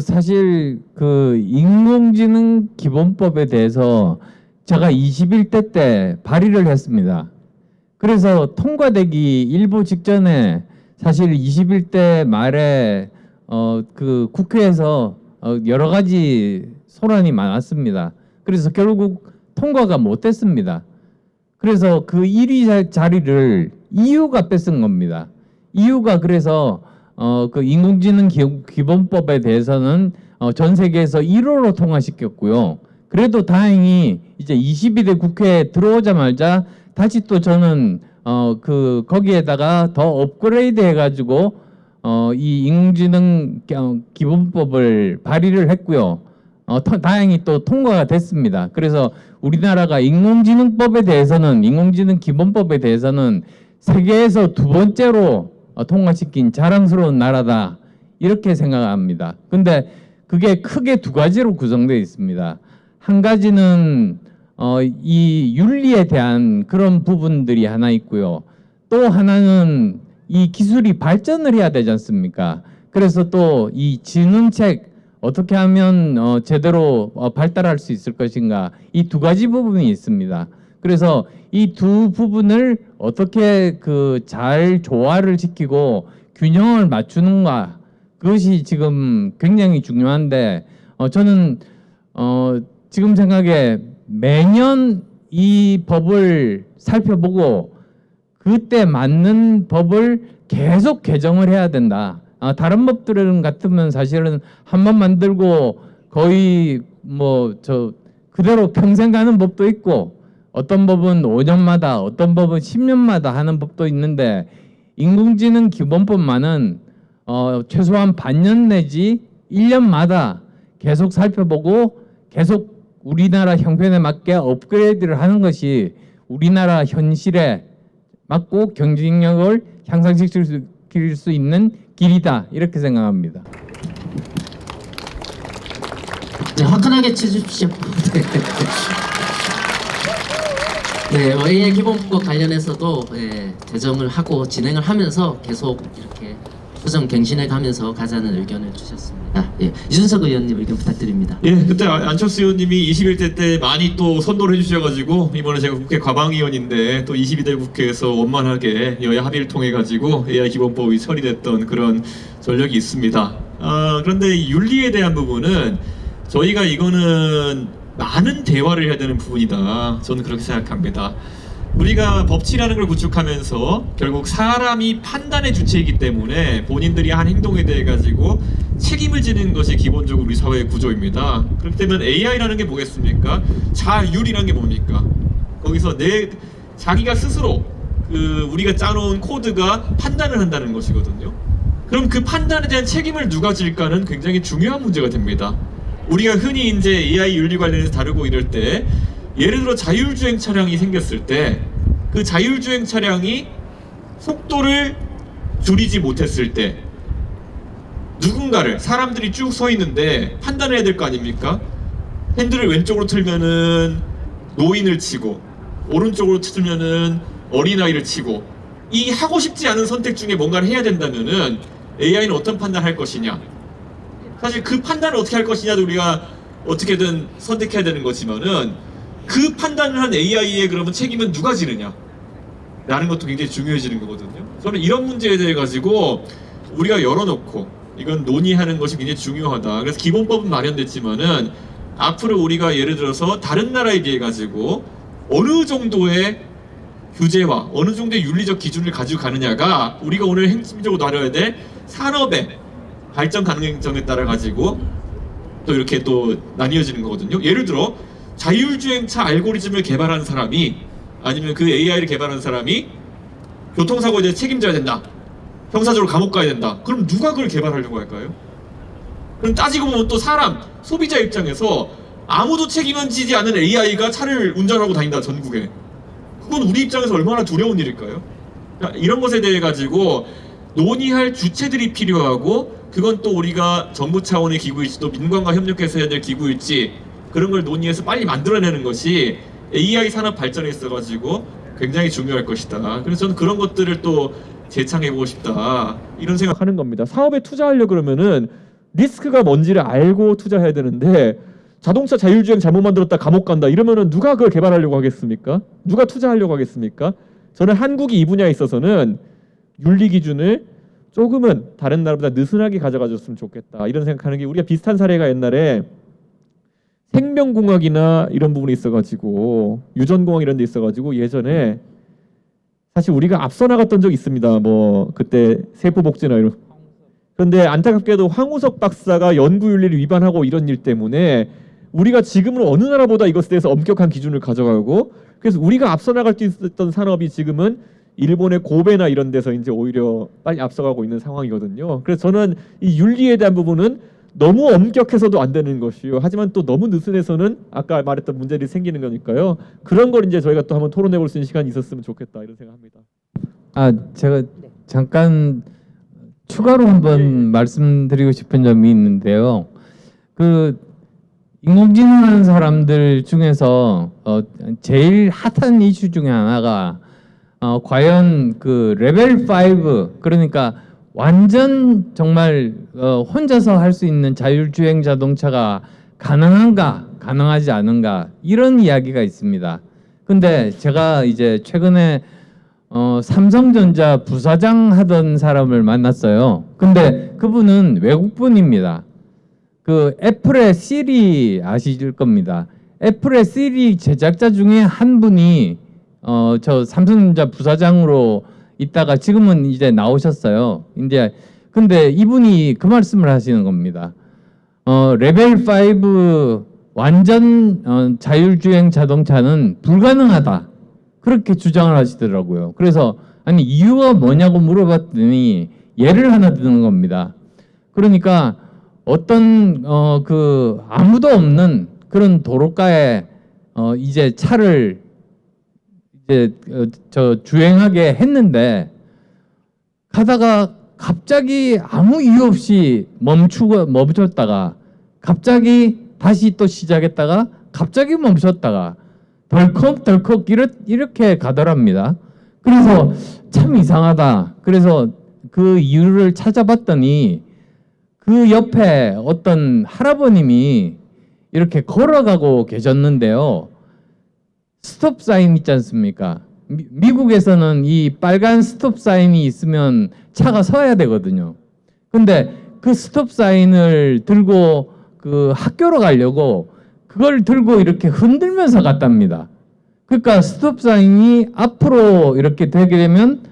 사실 그 인공지능 기본법에 대해서 제가 21대 때 발의를 했습니다. 그래서 통과되기 일부 직전에 사실 21대 말에 그 국회에서 여러 가지 소란이 많았습니다. 그래서 결국 통과가 못 됐습니다. 그래서 그 1위 자리를 EU가 뺏은 겁니다. EU가 그래서 그 인공지능 기본법에 대해서는 전 세계에서 1호로 통과시켰고요. 그래도 다행히 이제 22대 국회에 들어오자마자 다시 또 저는 그 거기에다가 더 업그레이드 해가지고 이 인공지능 기본법을 발의를 했고요. 다행히 또 통과가 됐습니다. 그래서 우리나라가 인공지능법에 대해서는 인공지능 기본법에 대해서는 세계에서 두 번째로 통과시킨 자랑스러운 나라다 이렇게 생각합니다. 근데 그게 크게 두 가지로 구성되어 있습니다. 한 가지는 이 윤리에 대한 그런 부분들이 하나 있고요. 또 하나는 이 기술이 발전을 해야 되지 않습니까? 그래서 또 이 지능책 어떻게 하면 제대로 발달할 수 있을 것인가, 이 두 가지 부분이 있습니다. 그래서 이 두 부분을 어떻게 그 잘 조화를 시키고 균형을 맞추는가, 그것이 지금 굉장히 중요한데 저는 지금 생각에 매년 이 법을 살펴보고 그때 맞는 법을 계속 개정을 해야 된다. 다른 법들은 같으면 사실은 한 번 만들고 거의 뭐 저 그대로 평생 가는 법도 있고, 어떤 법은 5년마다 어떤 법은 10년마다 하는 법도 있는데, 인공지능 기본법만은 최소한 반년 내지 1년마다 계속 살펴보고 계속 우리나라 형편에 맞게 업그레이드를 하는 것이 우리나라 현실에 맞고 경쟁력을 향상시킬 수 있는 길이다, 이렇게 생각합니다. 네, 화끈하게 쳐주십시오. 네, AI 기본법 관련해서도 제정을 하고 진행을 하면서 계속 이렇게 수정 갱신해 가면서 가자는 의견을 주셨습니다. 예, 이준석 의원님 의견 부탁드립니다. 예, 그때 안철수 의원님이 21대 때 많이 또 선도를 해주셔가지고 이번에 제가 국회 과방위원인데 또 22대 국회에서 원만하게 여야 합의를 통해 가지고 AI 기본법이 처리됐던 그런 전력이 있습니다. 그런데 윤리에 대한 부분은 저희가 이거는 많은 대화를 해야 되는 부분이다, 저는 그렇게 생각합니다. 우리가 법치라는 걸 구축하면서 결국 사람이 판단의 주체이기 때문에 본인들이 한 행동에 대해 가지고 책임을 지는 것이 기본적으로 우리 사회의 구조입니다. 그렇기 때문에 AI라는 게 뭐겠습니까? 자율이라는 게 뭡니까? 거기서 자기가 스스로 우리가 짜놓은 코드가 판단을 한다는 것이거든요. 그럼 그 판단에 대한 책임을 누가 질까는 굉장히 중요한 문제가 됩니다. 우리가 흔히 이제 AI 윤리 관련해서 다루고 이럴 때, 예를 들어 자율주행 차량이 생겼을 때 그 자율주행 차량이 속도를 줄이지 못했을 때 누군가를, 사람들이 쭉 서 있는데 판단해야 될 거 아닙니까? 핸들을 왼쪽으로 틀면은 노인을 치고 오른쪽으로 틀면은 어린아이를 치고, 이 하고 싶지 않은 선택 중에 뭔가를 해야 된다면은 AI는 어떤 판단을 할 것이냐, 사실 그 판단을 어떻게 할 것이냐도 우리가 어떻게든 선택해야 되는 거지만은 그 판단을 한 AI의 그러면 책임은 누가 지느냐 라는 것도 굉장히 중요해지는 거거든요. 저는 이런 문제에 대해 가지고 우리가 열어놓고 이건 논의하는 것이 굉장히 중요하다. 그래서 기본법은 마련됐지만은 앞으로 우리가 예를 들어서 다른 나라에 비해 가지고 어느 정도의 규제와 어느 정도의 윤리적 기준을 가지고 가느냐가 우리가 오늘 핵심적으로 다뤄야 될 산업의 발전 가능성에 따라 가지고 또 이렇게 또 나뉘어지는 거거든요. 예를 들어 자율주행차 알고리즘을 개발한 사람이, 아니면 그 AI를 개발한 사람이 교통사고에 대해 책임져야 된다, 형사적으로 감옥 가야 된다, 그럼 누가 그걸 개발하려고 할까요? 그럼 따지고 보면 또 사람, 소비자 입장에서 아무도 책임을 지지 않은 AI가 차를 운전하고 다닌다, 전국에. 그건 우리 입장에서 얼마나 두려운 일일까요? 그러니까 이런 것에 대해 가지고 논의할 주체들이 필요하고, 그건 또 우리가 정부 차원의 기구일지 또 민관과 협력해서 해야 될 기구일지, 그런 걸 논의해서 빨리 만들어내는 것이 AI 산업 발전에 있어가지고 굉장히 중요할 것이다. 그래서 저는 그런 것들을 또 재창해보고 싶다, 이런 생각하는 겁니다. 사업에 투자하려 그러면은 리스크가 뭔지를 알고 투자해야 되는데 자동차 자율주행 잘못 만들었다 감옥 간다 이러면은 누가 그걸 개발하려고 하겠습니까? 누가 투자하려고 하겠습니까? 저는 한국이 이 분야에 있어서는 윤리 기준을 조금은 다른 나라보다 느슨하게 가져가줬으면 좋겠다 이런 생각하는 게 우리가 비슷한 사례가 옛날에 생명공학이나 이런 부분이 있어가지고 유전공학 이런 데 있어가지고 예전에 사실 우리가 앞서 나갔던 적이 있습니다. 뭐 그때 세포복제나 이런. 그런데 안타깝게도 황우석 박사가 연구윤리를 위반하고 이런 일 때문에 우리가 지금은 어느 나라보다 이것에 대해서 엄격한 기준을 가져가고 그래서 우리가 앞서 나갈 수 있었던 산업이 지금은 일본의 고베나 이런 데서 이제 오히려 빨리 앞서가고 있는 상황이거든요. 그래서 저는 이 윤리에 대한 부분은 너무 엄격해서도 안 되는 것이요. 하지만 또 너무 느슨해서는 아까 말했던 문제들이 생기는 거니까요. 그런 걸 이제 저희가 또 한번 토론해 볼 수 있는 시간이 있었으면 좋겠다 이런 생각합니다. 아, 제가 잠깐 추가로 한번 말씀드리고 싶은 점이 있는데요. 그 인공지능하는 사람들 중에서 제일 핫한 이슈 중에 하나가 과연 그 레벨 5 그러니까 완전 정말 혼자서 할 수 있는 자율주행 자동차가 가능한가 가능하지 않은가 이런 이야기가 있습니다. 근데 제가 이제 최근에 삼성전자 부사장 하던 사람을 만났어요. 근데 그분은 외국분입니다. 그 애플의 시리 아실 겁니다. 애플의 시리 제작자 중에 한 분이 저 삼성전자 부사장으로 있다가 지금은 이제 나오셨어요. 이제 근데 이분이 그 말씀을 하시는 겁니다. 레벨 5 완전 자율주행 자동차는 불가능하다. 그렇게 주장을 하시더라고요. 그래서 아니 이유가 뭐냐고 물어봤더니 예를 하나 드는 겁니다. 그러니까 어떤 그 아무도 없는 그런 도로가에 이제 차를 이제 저 주행하게 했는데 가다가 갑자기 아무 이유 없이 멈췄다가 갑자기 다시 또 시작했다가 갑자기 멈췄다가 덜컥덜컥 이렇게 가더랍니다. 그래서 참 이상하다. 그래서 그 이유를 찾아봤더니 그 옆에 어떤 할아버님이 이렇게 걸어가고 계셨는데요. 스톱 사인 있지 않습니까? 미국에서는 이 빨간 스톱 사인이 있으면 차가 서야 되거든요. 근데 그 스톱 사인을 들고 그 학교로 가려고 그걸 들고 이렇게 흔들면서 갔답니다. 그러니까 스톱 사인이 앞으로 이렇게 되게 되면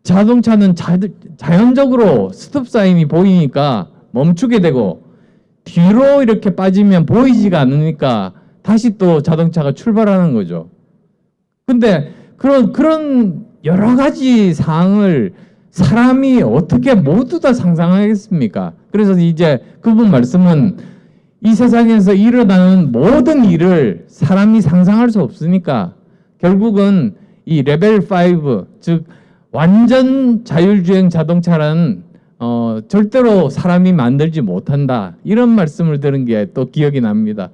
자동차는 자연적으로 스톱 사인이 보이니까 멈추게 되고 뒤로 이렇게 빠지면 보이지가 않으니까 다시 또 자동차가 출발하는 거죠. 근데 그런 여러 가지 사항을 사람이 어떻게 모두 다 상상하겠습니까? 그래서 이제 그분 말씀은 이 세상에서 일어나는 모든 일을 사람이 상상할 수 없으니까 결국은 이 레벨 5, 즉 완전 자율주행 자동차라는 절대로 사람이 만들지 못한다. 이런 말씀을 들은 게 또 기억이 납니다.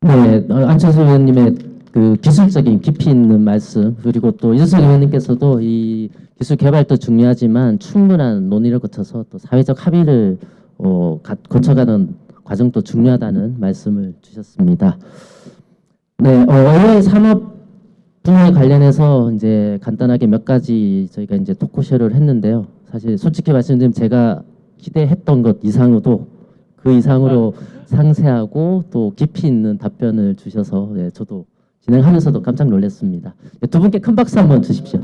네, 안철수 의원님의 그 기술적인 깊이 있는 말씀 그리고 또 이준석 의원님께서도 이 기술 개발도 중요하지만 충분한 논의를 거쳐서 또 사회적 합의를 거쳐가는 과정도 중요하다는 말씀을 주셨습니다. 네, AI 산업 분야에 관련해서 이제 간단하게 몇 가지 저희가 이제 토크쇼를 했는데요. 사실 솔직히 말씀드리면 제가 기대했던 것 이상으로 그 이상으로 상세하고 또 깊이 있는 답변을 주셔서 네, 저도 진행하면서도 깜짝 놀랐습니다. 네, 두 분께 큰 박수 한번 주십시오.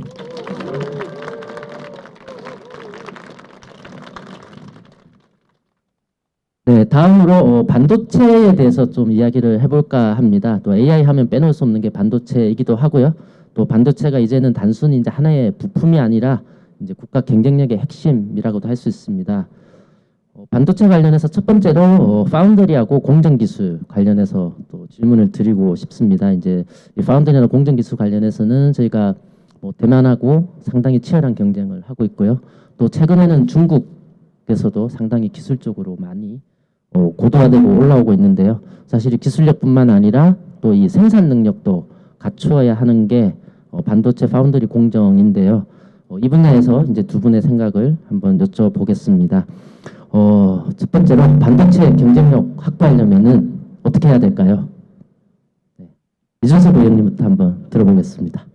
네, 다음으로 반도체에 대해서 좀 이야기를 해볼까 합니다. 또 AI 하면 빼놓을 수 없는 게 반도체이기도 하고요. 또 반도체가 이제는 단순히 이제 하나의 부품이 아니라 이제 국가 경쟁력의 핵심이라고도 할 수 있습니다. 반도체 관련해서 첫 번째로 파운드리하고 공정 기술 관련해서 또 질문을 드리고 싶습니다. 이제 이 파운드리나 공정 기술 관련해서는 저희가 뭐 대만하고 상당히 치열한 경쟁을 하고 있고요. 또 최근에는 중국에서도 상당히 기술적으로 많이 고도화되고 올라오고 있는데요. 사실 이 기술력뿐만 아니라 또 이 생산 능력도 갖추어야 하는 게 반도체 파운드리 공정인데요. 이 분야에서 이제 두 분의 생각을 한번 여쭤보겠습니다. 첫 번째로 반도체 경쟁력 확보하려면은 어떻게 해야 될까요? 네. 이준석 의원님부터 한번 들어보겠습니다.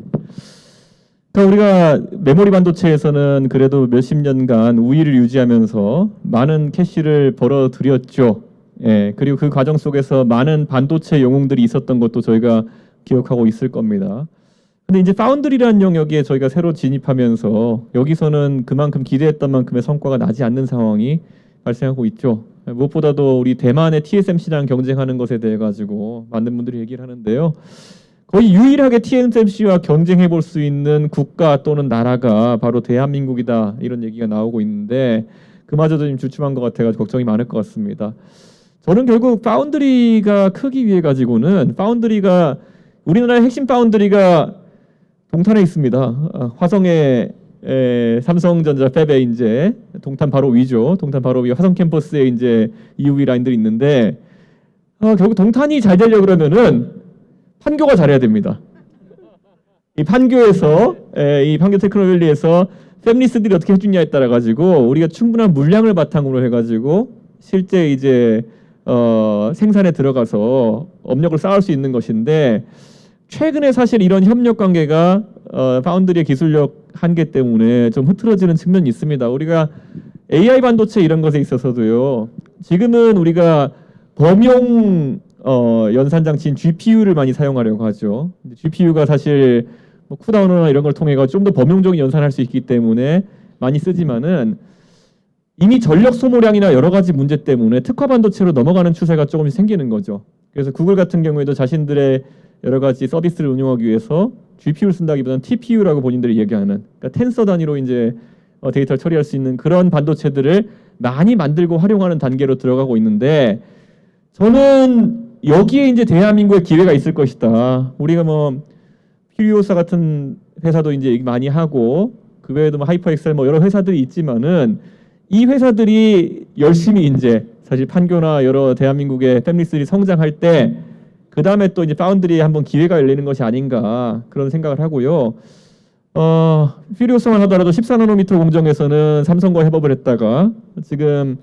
그러니까 우리가 메모리 반도체에서는 그래도 몇십 년간 우위를 유지하면서 많은 캐시를 벌어들였죠. 예, 그리고 그 과정 속에서 많은 반도체 영웅들이 있었던 것도 저희가 기억하고 있을 겁니다. 근데 이제 파운드리라는 영역에 저희가 새로 진입하면서 여기서는 그만큼 기대했던 만큼의 성과가 나지 않는 상황이 발생하고 있죠. 무엇보다도 우리 대만의 TSMC랑 경쟁하는 것에 대해 가지고 많은 분들이 얘기를 하는데요. 거의 유일하게 TSMC와 경쟁해 볼 수 있는 국가 또는 나라가 바로 대한민국이다, 이런 얘기가 나오고 있는데 그마저도 좀 주춤한 것 같아가지고 걱정이 많을 것 같습니다. 저는 결국 파운드리가 크기 위해 가지고는 파운드리가 우리나라의 핵심 파운드리가 동탄에 있습니다. 화성에 삼성전자 팹에 이제 동탄 바로 위죠. 동탄 바로 위 화성 캠퍼스에 이제 EUV 라인들이 있는데 결국 동탄이 잘 되려 그러면은 판교가 잘해야 됩니다. 이 판교에서 이 판교 테크노밸리에서 팹리스들이 어떻게 해주냐에 따라 가지고 우리가 충분한 물량을 바탕으로 해가지고 실제 이제 생산에 들어가서 업력을 쌓을 수 있는 것인데 최근에 사실 이런 협력 관계가 파운드리의 기술력 한계 때문에 좀 흐트러지는 측면이 있습니다. 우리가 AI 반도체 이런 것에 있어서도요. 지금은 우리가 범용 연산장치인 GPU를 많이 사용하려고 하죠. GPU가 사실 뭐 쿠다운이나 이런 걸 통해 좀 더 범용적인 연산할 수 있기 때문에 많이 쓰지만은 이미 전력 소모량이나 여러 가지 문제 때문에 특화 반도체로 넘어가는 추세가 조금씩 생기는 거죠. 그래서 구글 같은 경우에도 자신들의 여러 가지 서비스를 운영하기 위해서 GPU를 쓴다기보다는 TPU라고 본인들이 얘기하는, 그러니까 텐서 단위로 이제 데이터를 처리할 수 있는 그런 반도체들을 많이 만들고 활용하는 단계로 들어가고 있는데 저는 여기에 이제 대한민국의 기회가 있을 것이다. 우리가 뭐 퓨리오사 같은 회사도 이제 얘기 많이 하고 그 외에도 뭐 하이퍼엑셀 뭐 여러 회사들이 있지만은 이 회사들이 열심히 이제 사실 판교나 여러 대한민국의 팹리스들이 성장할 때 그 다음에 또 이제 파운드리에 한번 기회가 열리는 것이 아닌가 그런 생각을 하고요. 퓨리오사만 하더라도 14나노미터 공정에서는 삼성과 협업을 했다가 지금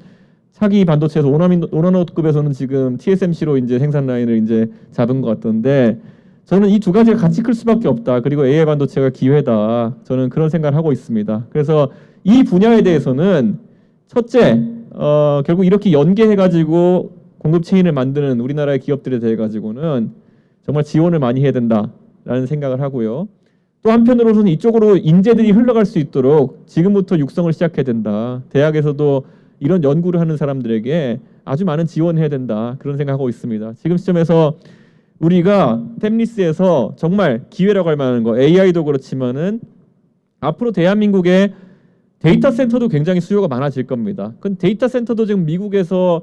차기 반도체에서 5나노급에서는 지금 TSMC로 이제 생산 라인을 이제 잡은 것 같던데 저는 이 두 가지가 같이 클 수밖에 없다. 그리고 AI 반도체가 기회다. 저는 그런 생각을 하고 있습니다. 그래서 이 분야에 대해서는 첫째, 결국 이렇게 연계해가지고 공급 체인을 만드는 우리나라의 기업들에 대해 가지고는 정말 지원을 많이 해야 된다라는 생각을 하고요. 또 한편으로서는 이쪽으로 인재들이 흘러갈 수 있도록 지금부터 육성을 시작해야 된다. 대학에서도 이런 연구를 하는 사람들에게 아주 많은 지원해야 된다. 그런 생각하고 있습니다. 지금 시점에서 우리가 팹리스에서 정말 기회라고 할 만한 거, AI도 그렇지만은 앞으로 대한민국의 데이터 센터도 굉장히 수요가 많아질 겁니다. 그 데이터 센터도 지금 미국에서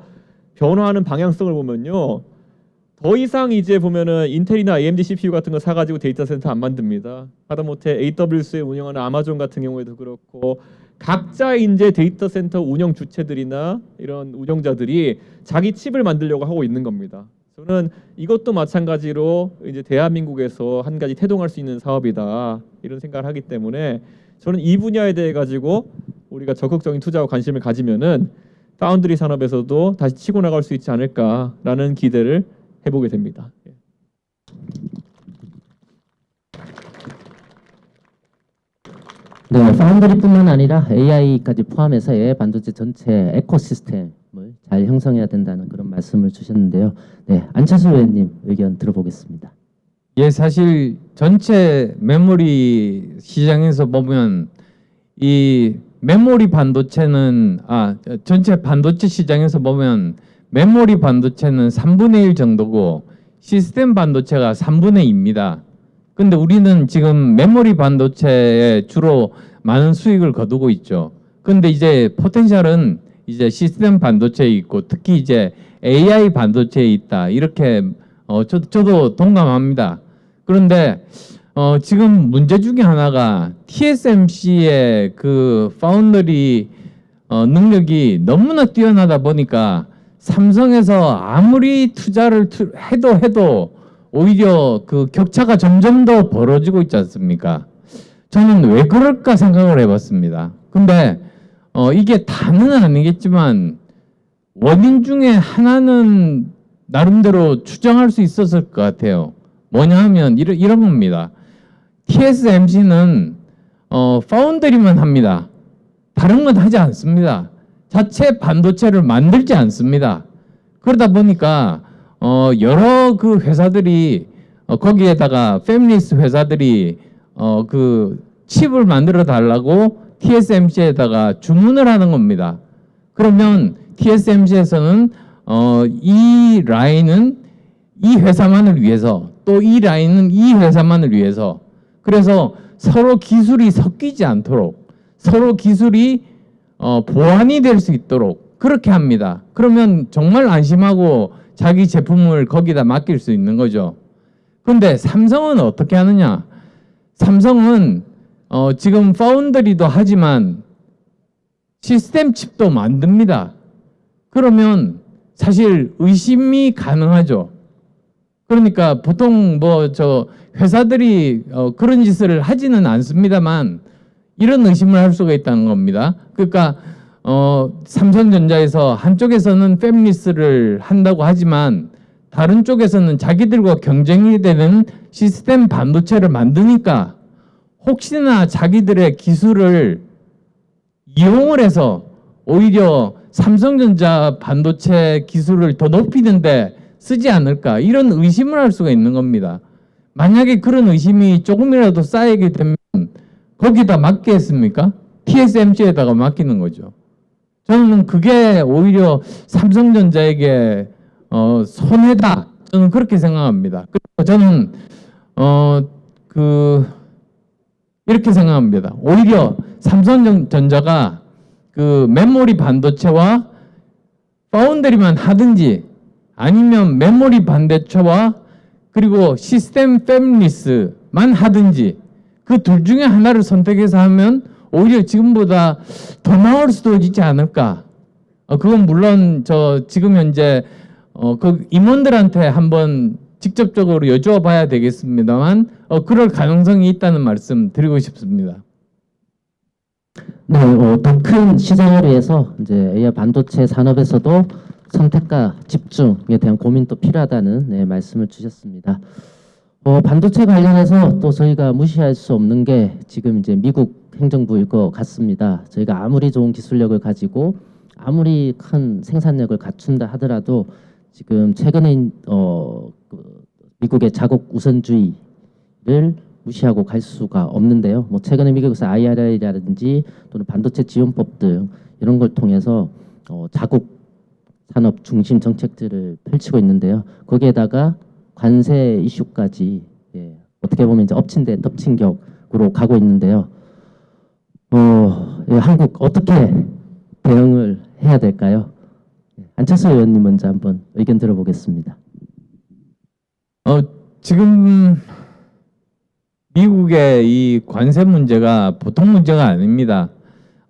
변화하는 방향성을 보면요. 더 이상 이제 보면은 인텔이나 AMD CPU 같은 거 사가지고 데이터 센터 안 만듭니다. 하다못해 AWS에 운영하는 아마존 같은 경우에도 그렇고 각자 이제 데이터 센터 운영 주체들이나 이런 운영자들이 자기 칩을 만들려고 하고 있는 겁니다. 저는 이것도 마찬가지로 이제 대한민국에서 한 가지 태동할 수 있는 사업이다 이런 생각을 하기 때문에 저는 이 분야에 대해 가지고 우리가 적극적인 투자와 관심을 가지면은 파운드리 산업에서도 다시 치고 나갈 수 있지 않을까라는 기대를 해보게 됩니다. 네, 파운드리뿐만 아니라 AI까지 포함해서 AI 반도체 전체 에코시스템을 잘 형성해야 된다는 그런 말씀을 주셨는데요. 네, 안철수 의원님 의견 들어보겠습니다. 예, 사실 전체 메모리 시장에서 보면 이 메모리 반도체는 전체 반도체 시장에서 보면 메모리 반도체는 3분의 1 정도고 시스템 반도체가 3분의 2입니다. 근데 우리는 지금 메모리 반도체에 주로 많은 수익을 거두고 있죠. 근데 이제 포텐셜은 이제 시스템 반도체에 있고 특히 이제 AI 반도체에 있다. 이렇게 저도 동감합니다. 그런데 지금 문제 중에 하나가 TSMC의 그 파운드리 능력이 너무나 뛰어나다 보니까 삼성에서 아무리 투자를 해도 오히려 그 격차가 점점 더 벌어지고 있지 않습니까? 저는 왜 그럴까 생각을 해봤습니다. 근데 이게 다는 아니겠지만 원인 중에 하나는 나름대로 추정할 수 있었을 것 같아요. 뭐냐 하면 이런 겁니다. TSMC는 파운드리만 합니다. 다른 건 하지 않습니다. 자체 반도체를 만들지 않습니다. 그러다 보니까 여러 그 회사들이 거기에다가 패밀리스 회사들이 그 칩을 만들어 달라고 TSMC에다가 주문을 하는 겁니다. 그러면 TSMC에서는 이 라인은 이 회사만을 위해서, 또 이 라인은 이 회사만을 위해서, 그래서 서로 기술이 섞이지 않도록, 서로 기술이 보완이 될 수 있도록 그렇게 합니다. 그러면 정말 안심하고 자기 제품을 거기다 맡길 수 있는 거죠. 그런데 삼성은 어떻게 하느냐? 삼성은 지금 파운드리도 하지만 시스템 칩도 만듭니다. 그러면 사실 의심이 가능하죠. 그러니까 보통 회사들이 그런 짓을 하지는 않습니다만 이런 의심을 할 수가 있다는 겁니다. 그러니까 삼성전자에서 한쪽에서는 패밀리스를 한다고 하지만 다른 쪽에서는 자기들과 경쟁이 되는 시스템 반도체를 만드니까 혹시나 자기들의 기술을 이용을 해서 오히려 삼성전자 반도체 기술을 더 높이는데 쓰지 않을까, 이런 의심을 할 수가 있는 겁니다. 만약에 그런 의심이 조금이라도 쌓이게 되면 거기다 맡기겠습니까? TSMC에다가 맡기는 거죠. 저는 그게 오히려 삼성전자에게 손해다, 저는 그렇게 생각합니다. 그래서 저는 이렇게 생각합니다. 오히려 삼성전자가 그 메모리 반도체와 파운드리만 하든지 아니면 메모리 반도체와 그리고 시스템 패밀리스만 하든지 그 둘 중에 하나를 선택해서 하면 오히려 지금보다 더 나을 수도 있지 않을까. 그건 물론 지금 현재 그 임원들한테 한번 직접적으로 여쭈어 봐야 되겠습니다만 그럴 가능성이 있다는 말씀 드리고 싶습니다. 네, 더 큰 시장을 위해서 이제 AI 반도체 산업에서도 선택과 집중에 대한 고민도 필요하다는 말씀을 주셨습니다. 반도체 관련해서 또 저희가 무시할 수 없는 게 지금 이제 미국 행정부일 것 같습니다. 저희가 아무리 좋은 기술력을 가지고 아무리 큰 생산력을 갖춘다 하더라도 지금 최근에 미국의 자국 우선주의를 무시하고 갈 수가 없는데요. 최근에 미국에서 IRA라든지 또는 반도체 지원법 등 이런 걸 통해서 자국 산업 중심 정책들을 펼치고 있는데요. 거기에다가 관세 이슈까지 어떻게 보면 이제 엎친 데 덮친 격으로 가고 있는데요. 한국 어떻게 대응을 해야 될까요? 안철수 의원님 먼저 한번 의견 들어보겠습니다. 지금 미국의 이 관세 문제가 보통 문제가 아닙니다.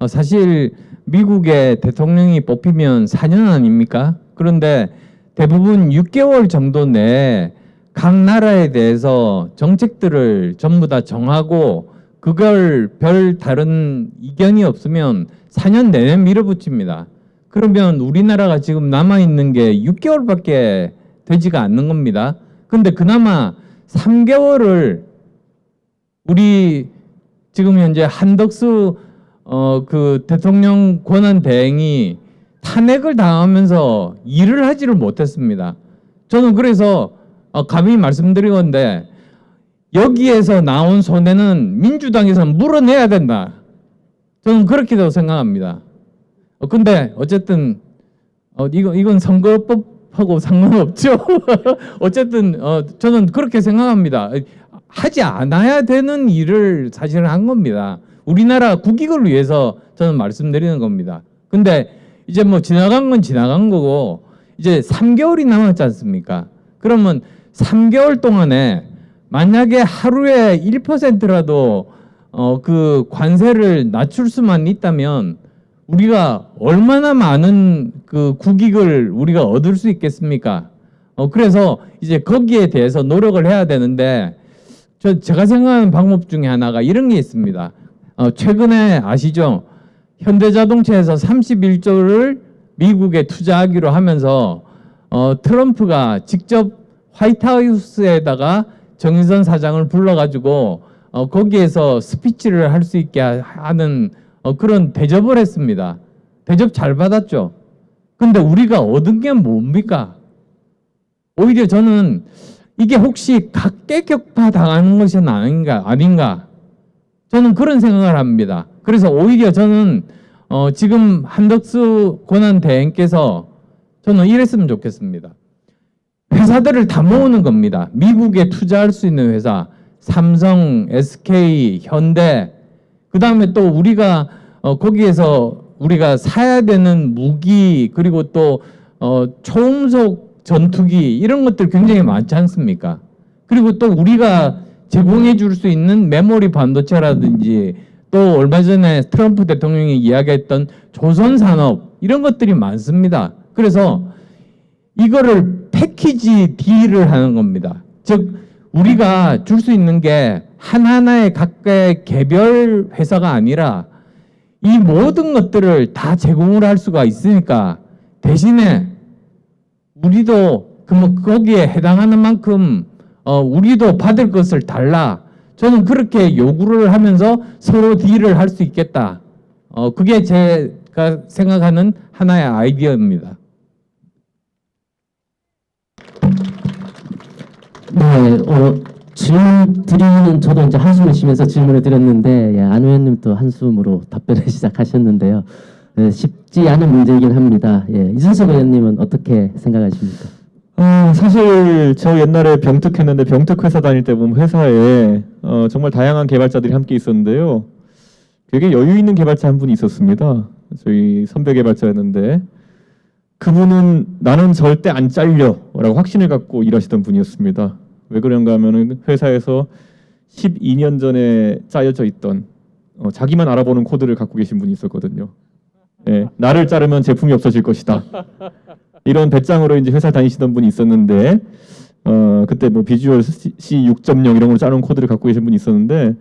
사실 미국의 대통령이 뽑히면 4년 아닙니까? 그런데 대부분 6개월 정도 내에 각 나라에 대해서 정책들을 전부 다 정하고 그걸 별 다른 이견이 없으면 4년 내내 밀어붙입니다. 그러면 우리나라가 지금 남아있는 게 6개월밖에 되지가 않는 겁니다. 근데 그나마 3개월을 우리 지금 현재 한덕수 그 대통령 권한 대행이 탄핵을 당하면서 일을 하지를 못했습니다. 저는 그래서 감히 말씀드리건데 여기에서 나온 손해는 민주당에서 물어내야 된다. 저는 그렇게도 생각합니다. 근데 어쨌든 이건 선거법하고 상관없죠. 어쨌든 저는 그렇게 생각합니다. 하지 않아야 되는 일을 사실은 한 겁니다. 우리나라 국익을 위해서 저는 말씀드리는 겁니다. 근데 이제 지나간 건 지나간 거고 이제 3개월이 남았지 않습니까? 그러면 3개월 동안에 만약에 하루에 1%라도 그 관세를 낮출 수만 있다면 우리가 얼마나 많은 그 국익을 우리가 얻을 수 있겠습니까? 그래서 이제 거기에 대해서 노력을 해야 되는데 제가 생각하는 방법 중에 하나가 이런 게 있습니다. 최근에 아시죠? 현대자동차에서 31조를 미국에 투자하기로 하면서 트럼프가 직접 화이트하우스에다가 정의선 사장을 불러가지고 거기에서 스피치를 할 수 있게 하는 그런 대접을 했습니다. 대접 잘 받았죠. 근데 우리가 얻은 게 뭡니까? 오히려 저는 이게 혹시 각계격파 당하는 것이 아닌가? 저는 그런 생각을 합니다. 그래서 오히려 저는 지금 한덕수 권한대행께서 저는 이랬으면 좋겠습니다. 회사들을 다 모으는 겁니다. 미국에 투자할 수 있는 회사, 삼성, SK, 현대, 그 다음에 또 우리가 거기에서 우리가 사야 되는 무기, 그리고 또 초음속 전투기 이런 것들 굉장히 많지 않습니까? 그리고 또 우리가 제공해 줄 수 있는 메모리 반도체라든지 또 얼마 전에 트럼프 대통령이 이야기했던 조선산업 이런 것들이 많습니다. 그래서 이거를 패키지 딜을 하는 겁니다. 즉 우리가 줄 수 있는 게 하나하나의 각각의 개별 회사가 아니라 이 모든 것들을 다 제공을 할 수가 있으니까 대신에 우리도 거기에 해당하는 만큼 우리도 받을 것을 달라. 저는 그렇게 요구를 하면서 서로 딜을 할 수 있겠다. 그게 제가 생각하는 하나의 아이디어입니다. 네, 질문 드리는 저도 이제 한숨을 쉬면서 질문을 드렸는데 안 의원님 또 한숨으로 답변을 시작하셨는데요. 쉽지 않은 문제이긴 합니다. 이준석 의원님은 어떻게 생각하십니까? 사실 저 옛날에 병특했는데 병특 회사 다닐 때 보면 회사에 정말 다양한 개발자들이 함께 있었는데요. 되게 여유 있는 개발자 한 분이 있었습니다. 저희 선배 개발자였는데 그분은 나는 절대 안 잘려라고 확신을 갖고 일하시던 분이었습니다. 왜 그런가 하면은 회사에서 12년 전에 짜여져 있던 자기만 알아보는 코드를 갖고 계신 분이 있었거든요. 네, 나를 자르면 제품이 없어질 것이다. 이런 배짱으로 이제 회사 다니시던 분이 있었는데 그때 뭐 비주얼 C 6.0 이런 걸 짜놓은 코드를 갖고 계신 분이 있었는데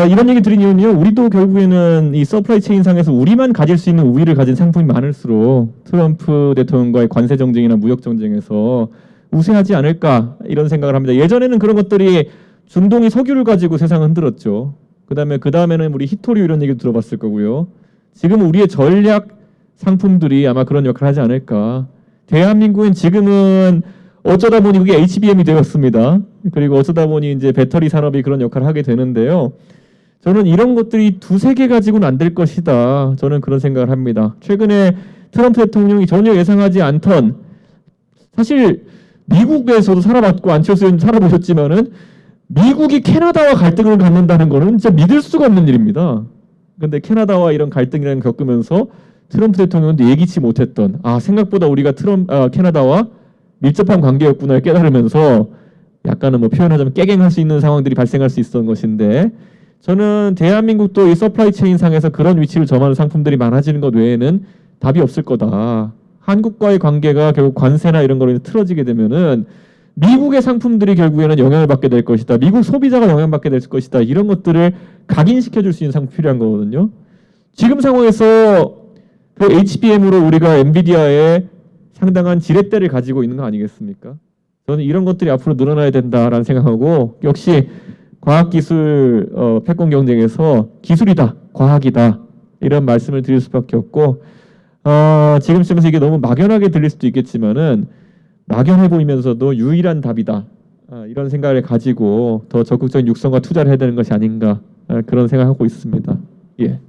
이런 얘기 드린 이유는요. 우리도 결국에는 이 서플라이 체인 상에서 우리만 가질 수 있는 우위를 가진 상품이 많을수록 트럼프 대통령과의 관세 정쟁이나 무역 정쟁에서 우세하지 않을까 이런 생각을 합니다. 예전에는 그런 것들이 중동이 석유를 가지고 세상을 흔들었죠. 그다음에는 우리 히토류 이런 얘기도 들어봤을 거고요. 지금 우리의 전략 상품들이 아마 그런 역할을 하지 않을까. 대한민국은 지금은 어쩌다 보니 그게 HBM이 되었습니다. 그리고 어쩌다 보니 이제 배터리 산업이 그런 역할을 하게 되는데요. 저는 이런 것들이 두세 개 가지고는 안 될 것이다. 저는 그런 생각을 합니다. 최근에 트럼프 대통령이 전혀 예상하지 않던 사실 미국에서도 살아봤고 안철수 의원님 살아보셨지만은 미국이 캐나다와 갈등을 갖는다는 거는 진짜 믿을 수가 없는 일입니다. 근데 캐나다와 이런 갈등이라는 걸 겪으면서 트럼프 대통령도 예기치 못했던 생각보다 우리가 캐나다와 밀접한 관계였구나를 깨달으면서 약간은 뭐 표현하자면 깨갱할 수 있는 상황들이 발생할 수 있었던 것인데 저는 대한민국도 이 서플라이 체인 상에서 그런 위치를 점하는 상품들이 많아지는 것 외에는 답이 없을 거다. 한국과의 관계가 결국 관세나 이런 거로 틀어지게 되면은 미국의 상품들이 결국에는 영향을 받게 될 것이다. 미국 소비자가 영향받게 될 것이다. 이런 것들을 각인시켜 줄 수 있는 상품이 필요한 거거든요. 지금 상황에서 그 HBM으로 우리가 엔비디아에 상당한 지렛대를 가지고 있는 거 아니겠습니까? 저는 이런 것들이 앞으로 늘어나야 된다라는 생각하고 역시 과학기술 패권 경쟁에서 기술이다, 과학이다 이런 말씀을 드릴 수밖에 없고 지금쯤에서 이게 너무 막연하게 들릴 수도 있겠지만은 막연해 보이면서도 유일한 답이다 이런 생각을 가지고 더 적극적인 육성과 투자를 해야 되는 것이 아닌가 그런 생각하고 있습니다. 예.